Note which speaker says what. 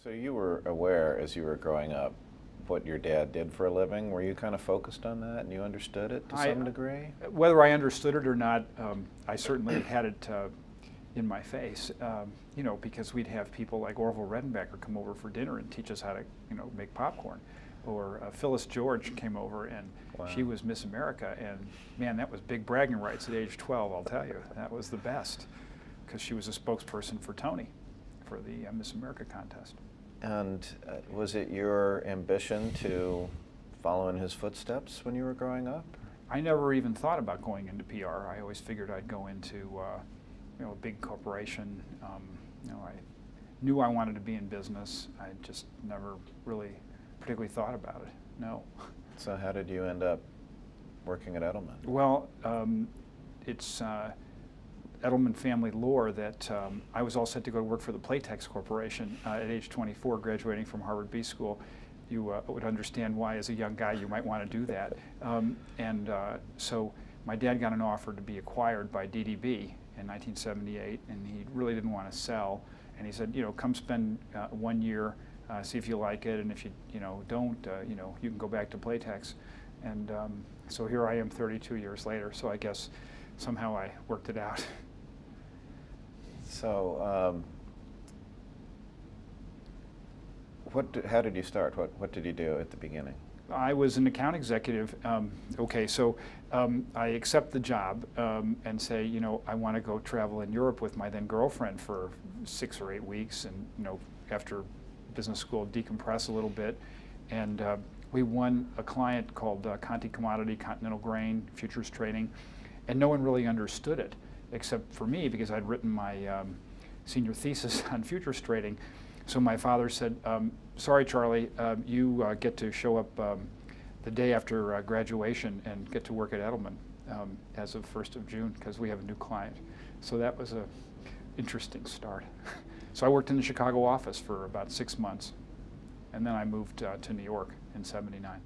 Speaker 1: So you were aware as you were growing up what your dad did for a living? Were you kind of focused on that and you understood it to some degree?
Speaker 2: Whether I understood it or not, I certainly had it in my face, you know, because we'd have people like Orville Redenbacher come over for dinner and teach us how to, you know, make popcorn. Or Phyllis George came over and
Speaker 1: Wow.
Speaker 2: she was Miss America, and man, that was big bragging rights at age 12, I'll tell you. That was the best, because she was a spokesperson for Tony for the Miss America contest.
Speaker 1: And was it your ambition to follow in his footsteps when you were growing up?
Speaker 2: I never even thought about going into PR. I always figured I'd go into you know, a big corporation. You know, I knew I wanted to be in business. I just never really particularly thought about it, no.
Speaker 1: So how did you end up working at Edelman?
Speaker 2: Well, it's Edelman family lore that I was all set to go to work for the Playtex Corporation at age 24, graduating from Harvard B School. You would understand why, as a young guy, you might want to do that. So my dad got an offer to be acquired by DDB in 1978, and he really didn't want to sell. And he said, you know, come spend 1 year, see if you like it, and if you don't, you know, you can go back to Playtex. And so here I am 32 years later, so I guess somehow I worked it out.
Speaker 1: So how did you start? What did you do at the beginning?
Speaker 2: I was an account executive. Okay, so I accept the job and say, you know, I want to go travel in Europe with my then girlfriend for 6 or 8 weeks, and you know, after business school, decompress a little bit. And we won a client called Conti Commodity, Continental Grain, Futures Trading, and no one really understood it, except for me, because I'd written my senior thesis on futures trading. So my father said, sorry, Charlie, you get to show up the day after graduation and get to work at Edelman as of 1st of June, because we have a new client. So that was an interesting start. So I worked in the Chicago office for about 6 months, and then I moved to New York in '79.